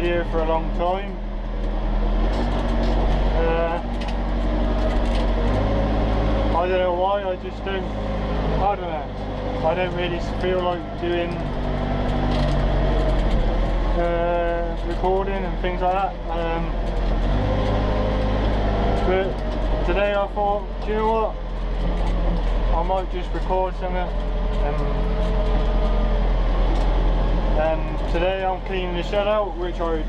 video for a long time. I don't know why, I don't know. I don't really feel like doing recording and things like that. But today I thought, do you know what? I might just record something. And today I'm cleaning the shed out, which I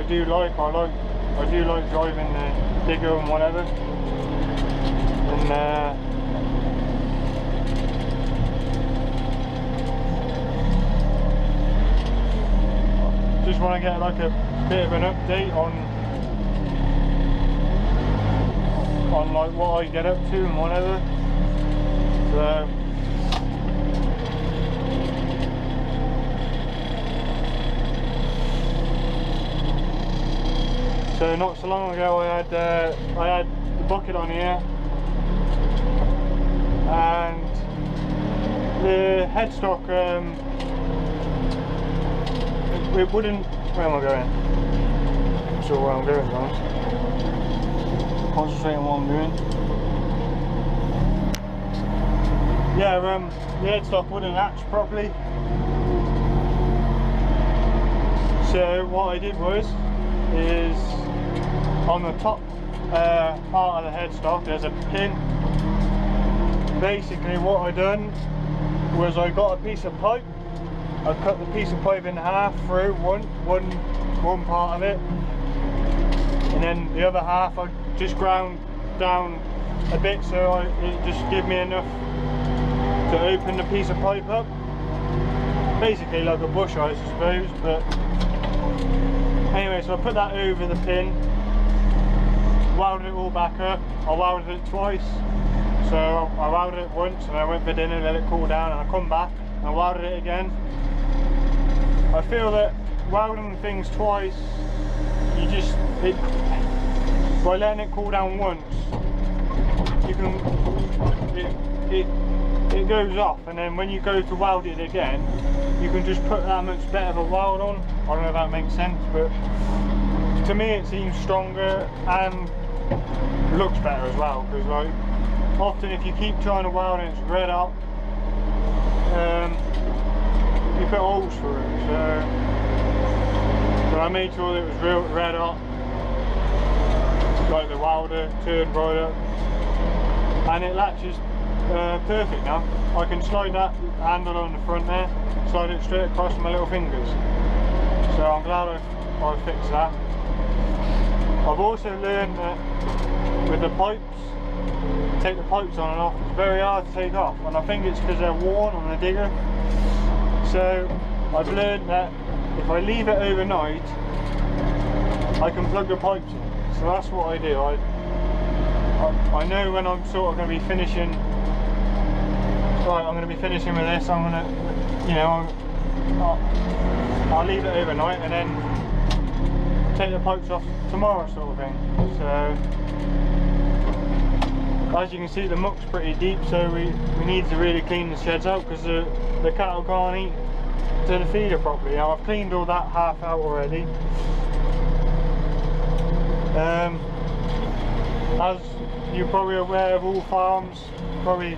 do like. I do like driving the digger and whatever. And just want to get like a bit of an update on like what I get up to and whatever. So not so long ago I had the bucket on here, and the headstock it wouldn't. Where am I going? I'm not sure where I'm going, guys. Concentrating on what I'm doing. Yeah, the headstock wouldn't latch properly. So what I did is on the top part of the headstock there's a pin. Basically what I done was I got a piece of pipe. I cut the piece of pipe in half through one part of it, and then the other half I just ground down a bit so it just gave me enough to open the piece of pipe up. Basically like a bush, I suppose, but anyway, so I put that over the pin, welded it all back up. I welded it twice, so I welded it once and I went for dinner, let it cool down, and I come back and I welded it again. I feel that welding things twice, by letting it cool down once, you can, it goes off, and then when you go to weld it again, you can just put that much better of a weld on. I don't know if that makes sense, but to me it seems stronger and looks better as well, because like often if you keep trying to weld and it's red hot, you put holes through it. So I made sure that it was real red hot, like the welder turned right up, and it latches perfect now. I can slide that handle on the front there, slide it straight across my little fingers. So I'm glad I fixed that. I've also learned that with the pipes, take the pipes on and off, it's very hard to take off, and I think it's because they're worn on the digger. So I've learned that if I leave it overnight, I can plug the pipes in. So that's what I do. I know when I'm sort of going to be finishing. Right, I'm going to be finishing with this. I'm going to, you know, I'll leave it overnight and then take the pipes off tomorrow, sort of thing. So as you can see, the muck's pretty deep, so we need to really clean the sheds out, because the cattle can't eat to the feeder properly. Now I've cleaned all that half out already. As you're probably aware of, all farms probably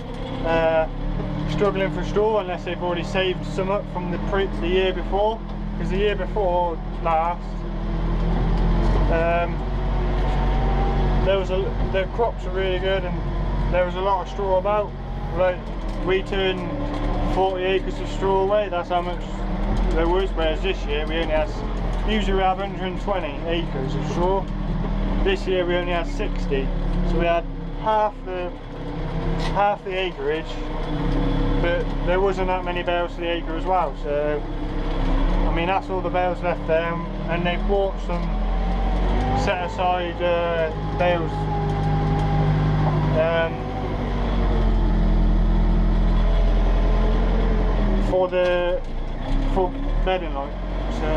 struggling for straw unless they've already saved some up from the year before, because the year before last the crops were really good and there was a lot of straw about. Like, we turned 40 acres of straw away, that's how much there was, whereas this year we only had, usually we have 120 acres of straw. This year we only had 60, so we had half the acreage, but there wasn't that many bales to the acre as well. So I mean, that's all the bales left there, and they bought some set aside bales for bedding, like. So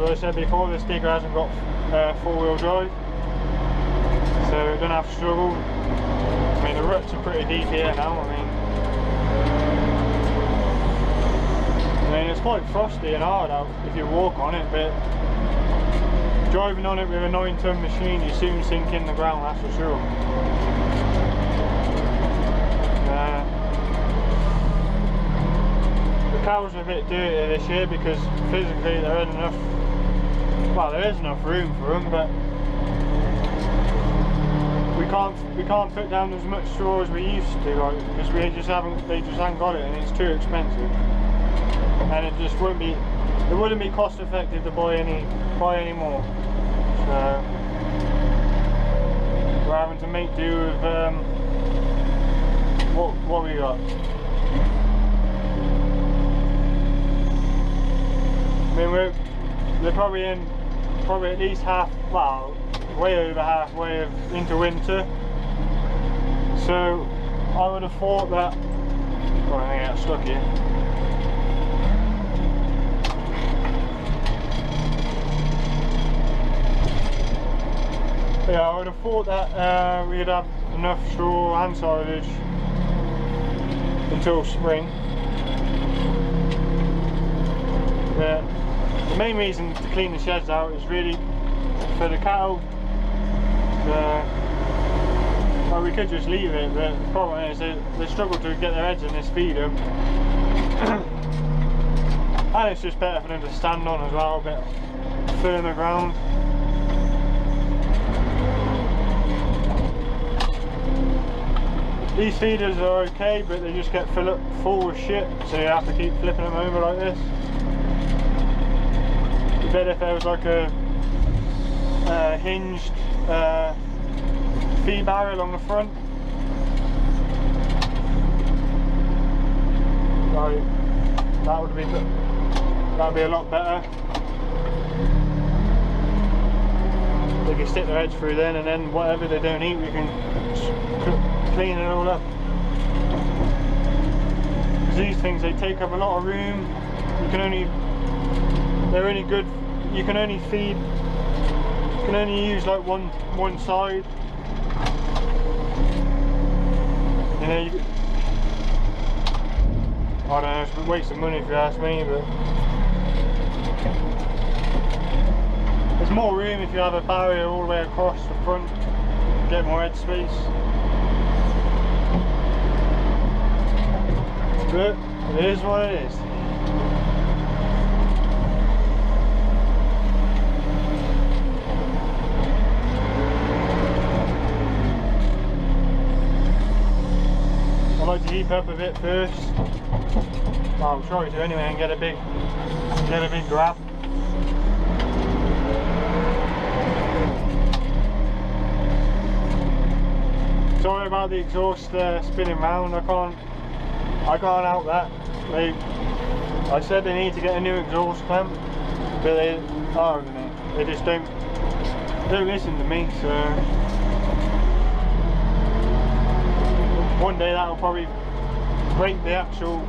I said before, this digger hasn't got 4-wheel drive, so we don't have to struggle. I mean, the ruts are pretty deep here now. I mean it's quite frosty and hard out if you walk on it, but driving on it with a 9-ton machine, you soon sink in the ground, that's for sure. The cows are a bit dirty this year because physically there isn't enough, well, there is enough room for them, but we can't put down as much straw as we used to, like, because they just haven't got it, and it's too expensive, and it wouldn't be cost effective to buy any more. So we're having to make do with what we got. I mean, they're probably at least way over halfway into winter. So I would have thought that. Oh, I think I got stuck here. Yeah, I would have thought that we'd have enough straw and silage until spring. Yeah. The main reason to clean the sheds out is really for the cattle. Well, we could just leave it, but the problem is they struggle to get their heads in this feeder. And it's just better for them to stand on as well, a bit firmer ground. These feeders are okay, but they just get full with shit, so you have to keep flipping them over like this. It'd be better if there was like a hinged feed barrier along the front. Like, that'd be a lot better. They can stick their heads through then, and then whatever they don't eat, we can clean it all up. Because these things, they take up a lot of room. They're only good. You can only use like one side. You know, I don't know, it's a waste of money if you ask me, but there's more room if you have a barrier all the way across the front, get more head space. But it is what it is. I like to heap up a bit first. Well, I'll try to anyway, and get a big grab. Sorry about the exhaust spinning round. I can't help that. I said they need to get a new exhaust clamp, but they just don't listen to me. So one day that'll probably break the actual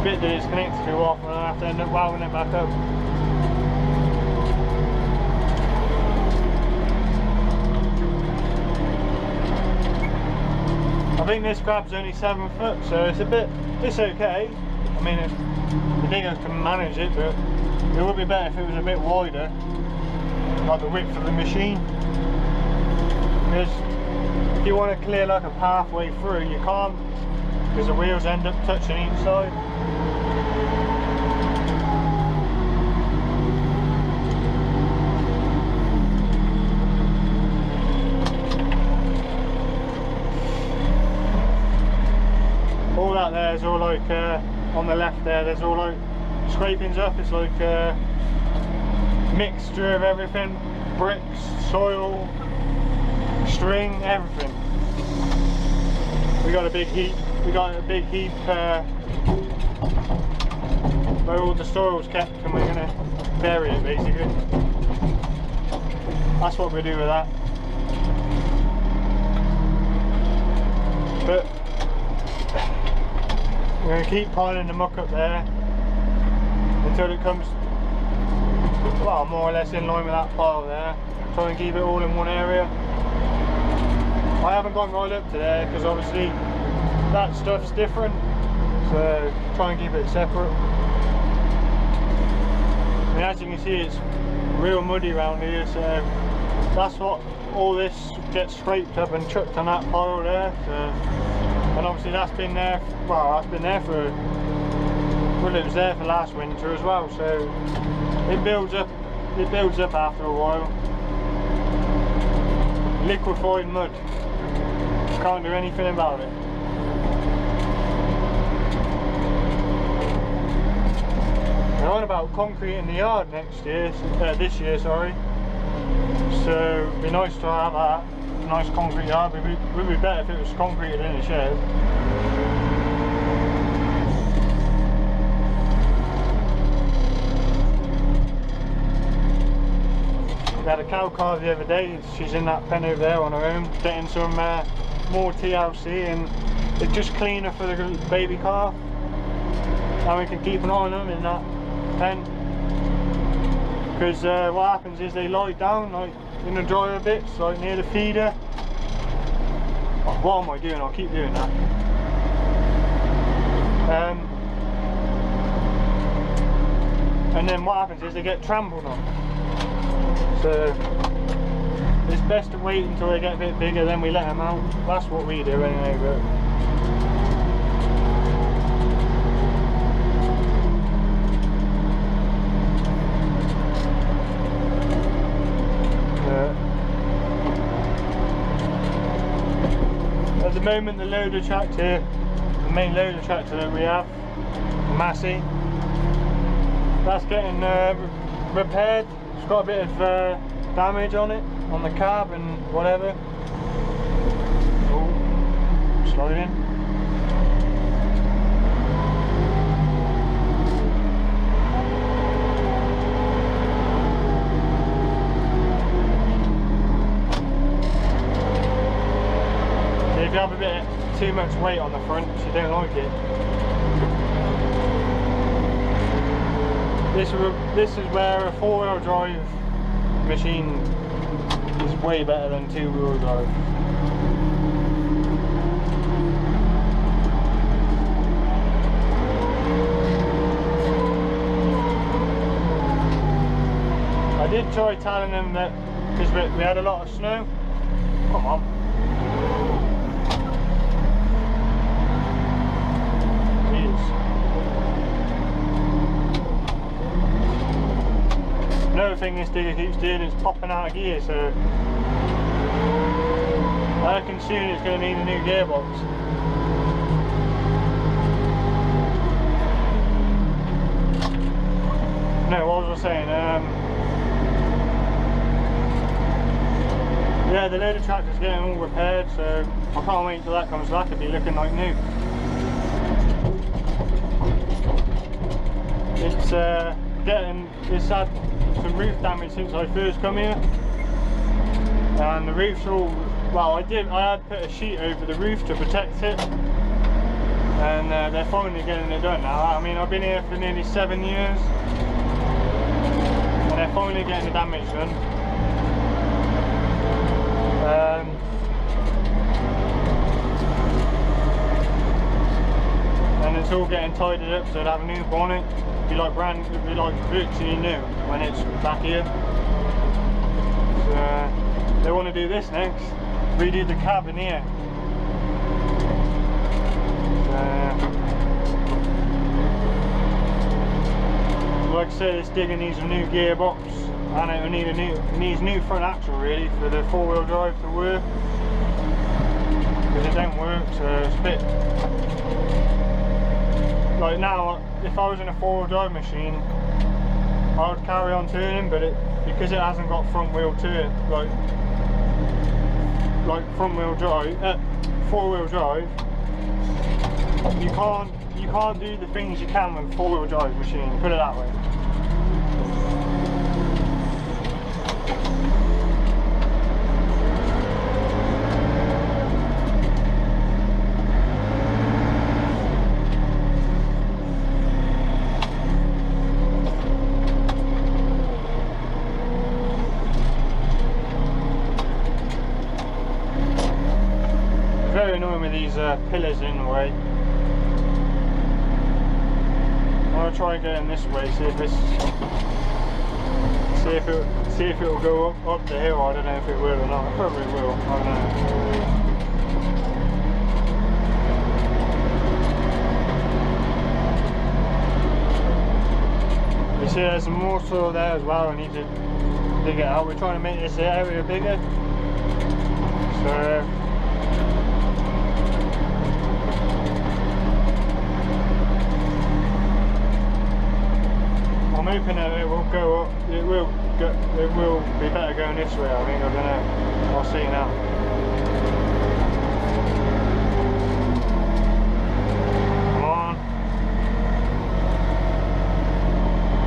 bit that it's connected to off, and I'll have to end up welding it back up. I think this grab's only 7 foot, so it's okay. I mean, the digger can manage it, but it would be better if it was a bit wider, like the width of the machine. Because if you want to clear like a pathway through, you can't, because the wheels end up touching each side. All that there is all like, on the left there, there's all like scrapings up. It's like a mixture of everything, bricks, soil, string, everything. We got a big heap where all the soil's kept, and we're going to bury it basically. That's what we do with that. But we're going to keep piling the muck up there until it comes well, more or less in line with that pile there. Try and keep it all in one area. I haven't gone right up to there because obviously that stuff's different, so try and keep it separate. And as you can see, it's real muddy around here, so that's what all this gets scraped up and chucked on that pile there. So, and obviously that's been there, well, that's been there for, well, it was there for last winter as well, so it builds up after a while. Liquefied mud, can't do anything about it. They're on about concrete in the yard this year, sorry. So it'd be nice to have a nice concrete yard. Would be better if it was concreted in the shed. We had a cow calf the other day. She's in that pen over there on her own, getting some more TLC, and it's just cleaner for the baby calf. And we can keep an eye on them in that pen. Because what happens is they lie down like in the dryer bits, like near the feeder. Oh, what am I doing? I'll keep doing that. And then what happens is they get trampled on. So it's best to wait until they get a bit bigger, then we let them out. That's what we do anyway. But at the moment, the loader tractor, the main loader tractor that we have, the Massey, that's getting repaired. It's got a bit of damage on it, on the cab and whatever. Oh, sliding. If you have a bit too much weight on the front, you don't like it. This is where a 4-wheel drive machine is way better than 2-wheel drive. I did try telling them that, because we had a lot of snow. Come on. Another thing this digger keeps doing is popping out of gear, so I reckon soon it's going to need a new gearbox. No, what was I saying? Yeah, the loader tractor's getting all repaired, so I can't wait until that comes back. It'll be looking like new. It's had some roof damage since I first come here, and the roof's all, well, I had put a sheet over the roof to protect it, and they're finally getting it done now. I mean, I've been here for nearly 7 years, and they're finally getting the damage done. And it's all getting tidied up, so it'll have a new bonnet. It'll be like virtually new when it's back here. So they want to do this next, redo the cab in here. Like I said, this digger needs a new gearbox, and it needs new front axle really for the 4-wheel drive to work, because it don't work. So it's a bit like, now if I was in a 4-wheel drive machine, I would carry on turning, but because it hasn't got front wheel turn, like front wheel drive, 4-wheel drive, you can't do the things you can with a 4-wheel drive machine, put it that way. bit annoying with these pillars in the way. I'm gonna try and get in this way, see if it'll go up the hill. I don't know if it will or not. It probably will. I don't know. You see, there's some more soil there as well. I need to dig it out. We're trying to make this area bigger. So. I'm hoping that it will go up. It will be better going this way. I think. I don't know. I'll see now. Come on.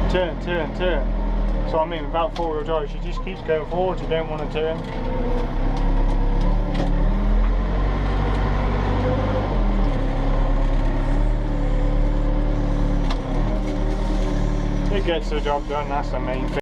Turn. So I mean, without four-wheel drive, she just keeps going forward. You don't want to turn. It gets the job done. That's the main thing.